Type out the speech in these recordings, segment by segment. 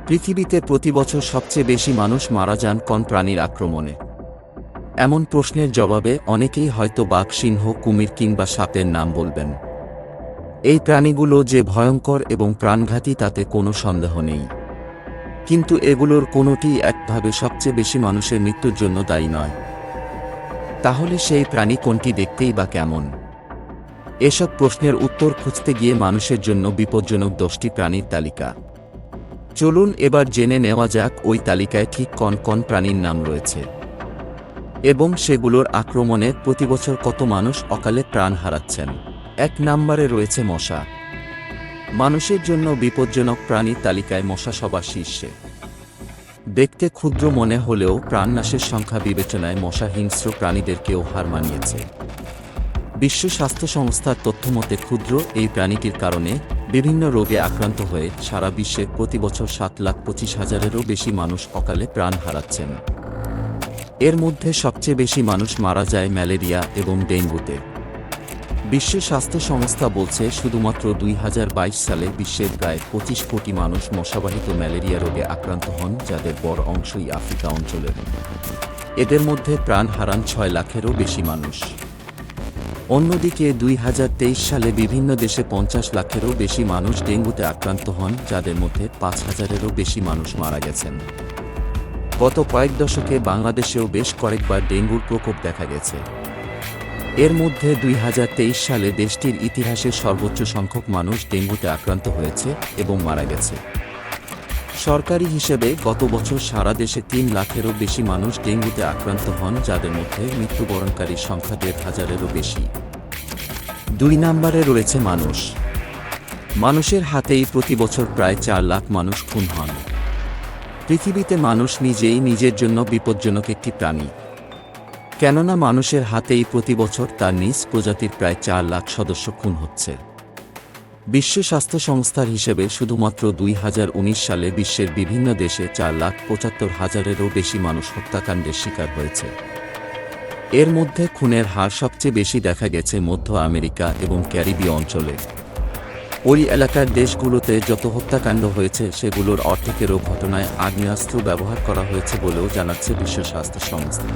পৃথিবীতে প্রতি বছর সবচেয়ে বেশি মানুষ মারা যান কোন প্রাণীর আক্রমণে? এমন প্রশ্নের জবাবে অনেকেই হয়তো বাঘ, সিংহ, কুমির কিংবা সাপের নাম বলবেন। এই প্রাণীগুলো যে ভয়ঙ্কর এবং প্রাণঘাতী তাতে কোনো সন্দেহ নেই, কিন্তু এগুলোর কোনোটিই একভাবে সবচেয়ে বেশি মানুষের মৃত্যুর জন্য দায়ী নয়। তাহলে সেই প্রাণী কোনটি, দেখতেই বা কেমন? এসব প্রশ্নের উত্তর খুঁজতে গিয়ে মানুষের জন্য বিপজ্জনক 10টি প্রাণীর তালিকা। চলুন এবার জেনে নেওয়া যাক ওই তালিকায় ঠিক কোন কোন প্রাণীর নাম রয়েছে এবং সেগুলোর আক্রমণে প্রতিবছর কত মানুষ অকালে প্রাণ হারাচ্ছেন। 1 নম্বরে রয়েছে মশা। মানুষের জন্য বিপজ্জনক প্রাণীর তালিকায় মশা সবার শীর্ষে। দেখতে ক্ষুদ্র মনে হলেও প্রাণনাশের সংখ্যা বিবেচনায় মশা হিংস্র প্রাণীদেরকেও হার মানিয়েছে। বিশ্ব স্বাস্থ্য সংস্থার তথ্যমতে ক্ষুদ্র এই প্রাণীটির কারণে বিভিন্ন রোগে আক্রান্ত হয়ে সারা বিশ্বে প্রতিবছর 7,25,000-এরও বেশি মানুষ অকালে প্রাণ হারাচ্ছেন। এর মধ্যে সবচেয়ে বেশি মানুষ মারা যায় ম্যালেরিয়া এবং ডেঙ্গুতে। বিশ্ব স্বাস্থ্য সংস্থা বলছে শুধুমাত্র 2022 সালে বিশ্বের প্রায় 25 কোটি মানুষ মশাবাহিত ম্যালেরিয়া রোগে আক্রান্ত হন, যাদের বড় অংশই আফ্রিকা অঞ্চলের। এদের মধ্যে প্রাণ হারান 6 লাখেরও বেশি মানুষ। অন্যদিকে 2023 সালে বিভিন্ন দেশে 50 লাখেরও বেশি মানুষ ডেঙ্গুতে আক্রান্ত হন, যাদের মধ্যে 5,000-এরও বেশি মানুষ মারা গেছেন। গত কয়েক দশকে বাংলাদেশেও বেশ কয়েকবার ডেঙ্গুর প্রকোপ দেখা গেছে। এর মধ্যে 2023 সালে দেশটির ইতিহাসে সর্বোচ্চ সংখ্যক মানুষ ডেঙ্গুতে আক্রান্ত হয়েছে এবং মারা গেছে। সরকারি হিসেবে গত বছর সারা দেশে 3 লাখেরও বেশি মানুষ ডেঙ্গুতে আক্রান্ত হন, যাদের মধ্যে মৃত্যুবরণকারীর সংখ্যা 1,500-এরও বেশি। 2 নম্বরে রয়েছে মানুষ। মানুষের হাতেই প্রতি বছর প্রায় 4 লাখ মানুষ খুন হন। পৃথিবীতে মানুষ নিজেই নিজের জন্য বিপজ্জনক একটি প্রাণী, কেননা মানুষের হাতেই প্রতি বছর তার নিজ প্রজাতির প্রায় 4 লাখ সদস্য খুন হচ্ছে। বিশ্ব স্বাস্থ্য সংস্থার হিসেবে শুধুমাত্র 2019 সালে বিশ্বের বিভিন্ন দেশে 4,75,000-এরও বেশি মানুষ হত্যাকাণ্ডের শিকার হয়েছে। এর মধ্যে খুনের হার সবচেয়ে বেশি দেখা গেছে মধ্য আমেরিকা এবং ক্যারিবীয় অঞ্চলে। ওই এলাকার দেশগুলোতে যত হত্যাকাণ্ড হয়েছে সেগুলোর অর্ধেকেরও ঘটনায় আগ্নেয়াস্ত্র ব্যবহার করা হয়েছে বলেও জানাচ্ছে বিশ্ব স্বাস্থ্য সংস্থা।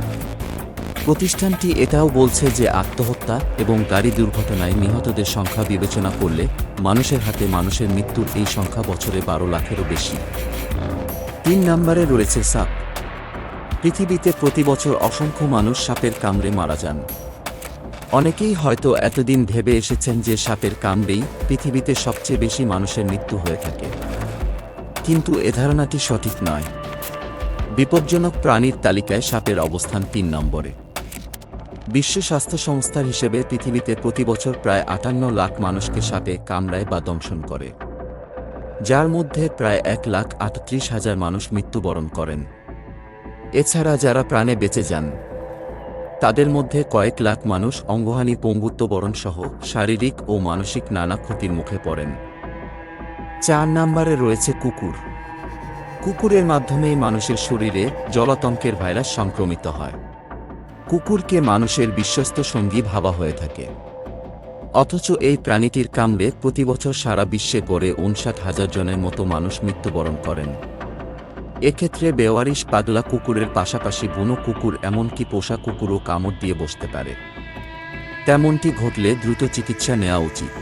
প্রতিষ্ঠানটি এটাও বলছে যে আত্মহত্যা এবং গাড়ি দুর্ঘটনায় নিহতদের সংখ্যা বিবেচনা করলে মানুষের হাতে মানুষের মৃত্যুর এই সংখ্যা বছরে 12 লাখেরও বেশি। 3 নম্বরে রয়েছে সাপ। পৃথিবীতে প্রতি বছর অসংখ্য মানুষ সাপের কামড়ে মারা যান। অনেকেই হয়তো এতদিন ভেবে এসেছেন যে সাপের কামড়েই পৃথিবীতে সবচেয়ে বেশি মানুষের মৃত্যু হয়ে থাকে, কিন্তু এ ধারণাটি সঠিক নয়। বিপজ্জনক প্রাণীর তালিকায় সাপের অবস্থান 3 নম্বরে। বিশ্ব স্বাস্থ্য সংস্থার হিসেবে পৃথিবীতে প্রতি বছর প্রায় 58 লাখ মানুষকে সাপে কামড়ায় বা দংশন করে, যার মধ্যে প্রায় 1,38,000 মানুষ মৃত্যুবরণ করেন। এছাড়া যারা প্রাণে বেঁচে যান তাদের মধ্যে কয়েক লাখ মানুষ অঙ্গহানি, পঙ্গুত্ববরণ সহ শারীরিক ও মানসিক নানা ক্ষতির মুখে পড়েন। 4 নম্বরে রয়েছে কুকুর। কুকুরের মাধ্যমেই মানুষের শরীরে জলাতঙ্কের ভাইরাস সংক্রমিত হয়। কুকুরকে মানুষের বিশ্বস্ত সঙ্গী ভাবা হয়ে থাকে, অথচ এই প্রাণীটির কামড়ে প্রতি বছর সারা বিশ্বে গড়ে 59,000 জনের মতো মানুষ মৃত্যুবরণ করেন। এক্ষেত্রে বেওয়ারিশ পাগলা কুকুরের পাশাপাশি বুনো কুকুর, এমনকি পোষা কুকুরও কামড় দিয়ে বসতে পারে। তেমনটি ঘটলে দ্রুত চিকিৎসা নেওয়া উচিত।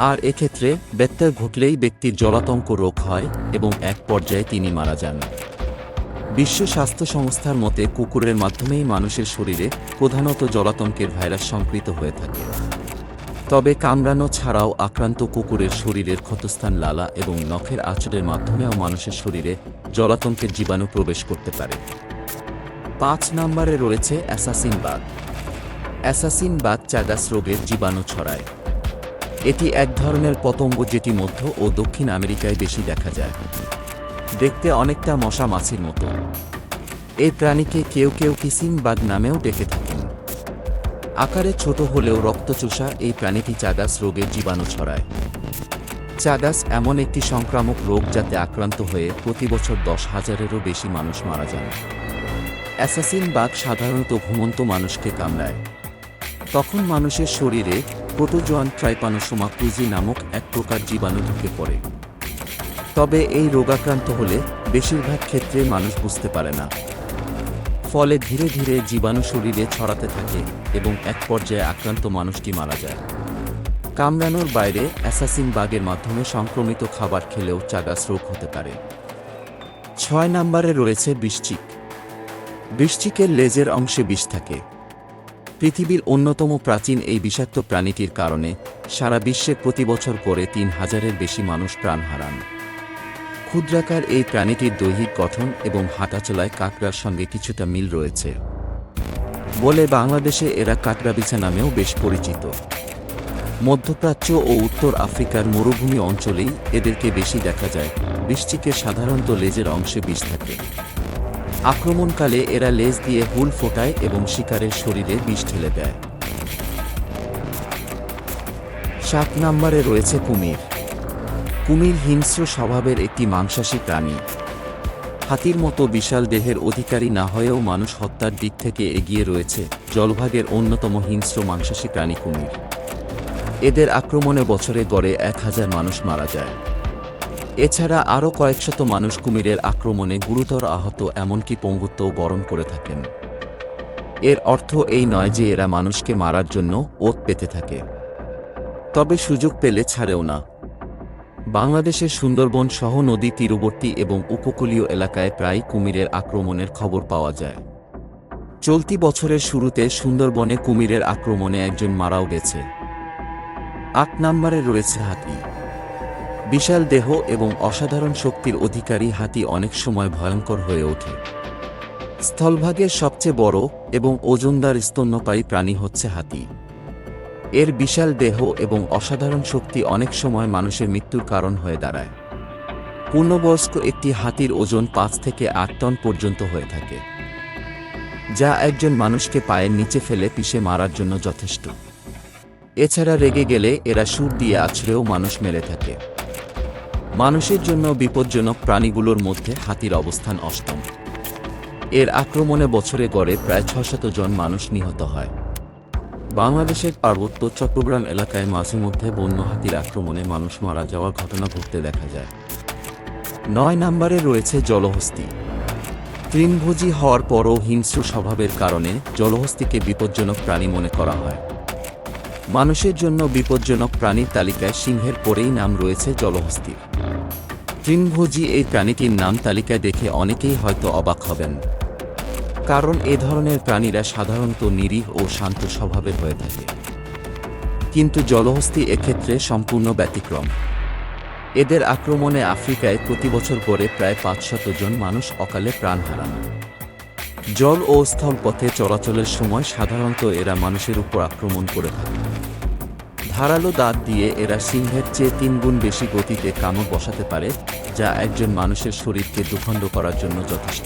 আর এক্ষেত্রে ব্যত্যয় ঘটলেই ব্যক্তির জলাতঙ্ক রোগ হয় এবং এক পর্যায়ে তিনি মারা যান। বিশ্ব স্বাস্থ্য সংস্থার মতে কুকুরের মাধ্যমেই মানুষের শরীরে প্রধানত জলাতঙ্কের ভাইরাস সংক্রমিত হয়ে থাকে। তবে কামড়ানো ছাড়াও আক্রান্ত কুকুরের শরীরের ক্ষতস্থান, লালা এবং নখের আঁচড়ের মাধ্যমেও মানুষের শরীরে জলাতঙ্কের জীবাণু প্রবেশ করতে পারে। 5 নম্বরে রয়েছে অ্যাসাসিন বাগ। অ্যাসাসিন বাগ চ্যাগাস রোগের জীবাণু ছড়ায়। এটি এক ধরনের পতঙ্গ যেটি মধ্য ও দক্ষিণ আমেরিকায় বেশি দেখা যায়। দেখতে অনেকটা মশা মাছির মতো। এই প্রাণীকে কেউ কেউ কিসিং বাগ নামেও ডেকে থাকেন। আকারে ছোট হলেও রক্তচোষা এই প্রাণীটি চ্যাগাস রোগের জীবাণু ছড়ায়। চ্যাগাস এমন একটি সংক্রামক রোগ যাতে আক্রান্ত হয়ে প্রতি বছর 10,000-এরও বেশি মানুষ মারা যান। অ্যাসাসিন বাগ সাধারণত ঘুমন্ত মানুষকে কামড়ায়। তখন মানুষের শরীরে প্রোটোজোয়ান ট্রাইপানোসোমা ক্রুজি নামক এক প্রকার জীবাণু ঢুকে পড়ে। তবে এই রোগাক্রান্ত হলে বেশিরভাগ ক্ষেত্রে মানুষ বুঝতে পারে না, ফলে ধীরে ধীরে জীবাণু শরীরে ছড়াতে থাকে এবং এক পর্যায়ে আক্রান্ত মানুষটি মারা যায়। কামড়ানোর বাইরে অ্যাসাসিন বাগের মাধ্যমে সংক্রমিত খাবার খেলেও চাগাস রোগ হতে পারে। 6 নম্বরে রয়েছে বৃশ্চিক। বৃশ্চিকের লেজের অংশে বিষ থাকে। পৃথিবীর অন্যতম প্রাচীন এই বিষাক্ত প্রাণীটির কারণে সারা বিশ্বে প্রতি বছর করে 3000-এর বেশি মানুষ প্রাণ হারান। ক্ষুদ্রাকার এই প্রাণীটির দৈহিক গঠন এবং হাঁটাচলায় কাঁকড়ার সঙ্গে কিছুটা মিল রয়েছে বলে বাংলাদেশে এরা কাঁকড়াবিছা নামেও বেশ পরিচিত। মধ্যপ্রাচ্য ও উত্তর আফ্রিকার মরুভূমি অঞ্চলেই এদেরকে বেশি দেখা যায়। বৃশ্চিকের সাধারণত লেজের অংশে বিষ থাকে। আক্রমণকালে এরা লেজ দিয়ে হুল ফোটায় এবং শিকারের শরীরে বিষ ঢেলে দেয়। 7 নম্বরে রয়েছে কুমির। কুমির হিংস্র স্বভাবের একটি মাংসাশী প্রাণী। হাতির মতো বিশাল দেহের অধিকারী না হয়েও মানুষ হত্যার দিক থেকে এগিয়ে রয়েছে জলভাগের অন্যতম হিংস্র মাংসাশী প্রাণী কুমির। এদের আক্রমণে বছরে গড়ে 1000 মানুষ মারা যায়। এছাড়া আরও কয়েকশত মানুষ কুমিরের আক্রমণে গুরুতর আহত, এমনকি পঙ্গুত্বও বরণ করে থাকেন। এর অর্থ এই নয় যে এরা মানুষকে মারার জন্য ওত পেতে থাকে, তবে সুযোগ পেলে ছাড়েও না। বাংলাদেশের সুন্দরবন সহ নদী তীরবর্তী এবং উপকূলীয় এলাকায় প্রায় কুমিরের আক্রমণের খবর পাওয়া যায়। চলতি বছরের শুরুতে সুন্দরবনে কুমিরের আক্রমণে একজন মারাও গেছে। 8 নম্বরে রয়েছে হাতি। বিশাল দেহ এবং অসাধারণ শক্তির অধিকারী হাতি অনেক সময় ভয়ঙ্কর হয়ে ওঠে। স্থলভাগের সবচেয়ে বড় এবং ওজনদার স্তন্যপায়ী প্রাণী হচ্ছে হাতি। এর বিশাল দেহ এবং অসাধারণ শক্তি অনেক সময় মানুষের মৃত্যুর কারণ হয়ে দাঁড়ায়। পূর্ণবয়স্ক একটি হাতির ওজন 5 থেকে 8 টন পর্যন্ত হয়ে থাকে, যা একজন মানুষকে পায়ের নিচে ফেলে পিষে মারার জন্য যথেষ্ট। এছাড়া রেগে গেলে এরা সুর দিয়ে আছড়েও মানুষ মেরে থাকে। মানুষের জন্য বিপজ্জনক প্রাণীগুলোর মধ্যে হাতির অবস্থান অষ্টম। এর আক্রমণে বছরে গড়ে প্রায় 600 জন মানুষ নিহত হয়। বাংলাদেশের পার্বত্য চট্টগ্রাম এলাকায় মাঝে মধ্যে বন্য হাতির আক্রমণে মানুষ মারা যাওয়ার ঘটনা ঘটতে দেখা যায়। 9 নম্বরে রয়েছে জলহস্তী। তৃণভোজী হওয়ার পরও হিংস্র স্বভাবের কারণে জলহস্তীকে বিপজ্জনক প্রাণী মনে করা হয়। মানুষের জন্য বিপজ্জনক প্রাণীর তালিকায় সিংহের পরেই নাম রয়েছে জলহস্তীর। তৃণভোজী এই প্রাণীটির নাম তালিকায় দেখে অনেকেই হয়তো অবাক হবেন, কারণ এ ধরনের প্রাণীরা সাধারণত নিরীহ ও শান্ত স্বভাবের হয়ে থাকে। কিন্তু জলহস্তী এক্ষেত্রে সম্পূর্ণ ব্যতিক্রম। এদের আক্রমণে আফ্রিকায় প্রতি বছর গড়ে প্রায় 500 জন মানুষ অকালে প্রাণ হারান। জল ও স্থলপথে চলাচলের সময় সাধারণত এরা মানুষের উপর আক্রমণ করে থাকে। ধারালো দাঁত দিয়ে এরা সিংহের চেয়ে 3 গুণ বেশি গতিতে কামড় বসাতে পারে, যা একজন মানুষের শরীরকে দুখণ্ড করার জন্য যথেষ্ট।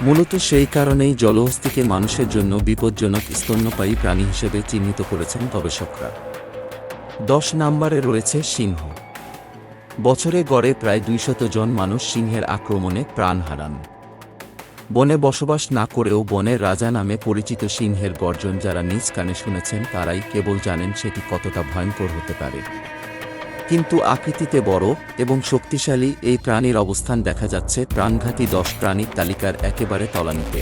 মূলত সেই কারণেই জলহস্তীকে মানুষের জন্য বিপজ্জনক স্তন্যপায়ী প্রাণী হিসেবে চিহ্নিত করেছেন গবেষকরা। 10 নম্বরে রয়েছে সিংহ। বছরে গড়ে প্রায় 200 জন মানুষ সিংহের আক্রমণে প্রাণ হারান। বনে বসবাস না করেও বনের রাজা নামে পরিচিত সিংহের গর্জন যারা নিজ কানে শুনেছেন তারাই কেবল জানেন সেটি কতটা ভয়ঙ্কর হতে পারে। কিন্তু আকৃতিতে বড় এবং শক্তিশালী এই প্রাণীর অবস্থান দেখা যাচ্ছে প্রাণঘাতী 10 প্রাণীর তালিকার একেবারে তলানিতে।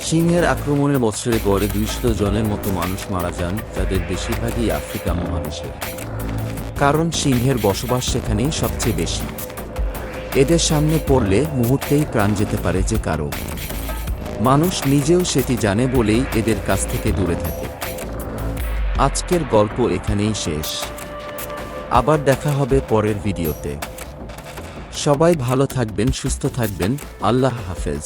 সিংহের আক্রমণে বছরে গড়ে 200 জনের মতো মানুষ মারা যান, যাদের বেশিরভাগই আফ্রিকা মহাদেশের। কারণ সিংহের বসবাস সেখানেই সবচেয়ে বেশি। এদের সামনে পড়লে মুহূর্তেই প্রাণ যেতে পারে যে কারো। মানুষ নিজেও সেটি জানে বলেই এদের কাছ থেকে দূরে থাকে। আজকের গল্প এখানেই শেষ। আবার দেখা হবে পরের ভিডিওতে। সবাই ভালো থাকবেন, সুস্থ থাকবেন। আল্লাহ হাফেজ।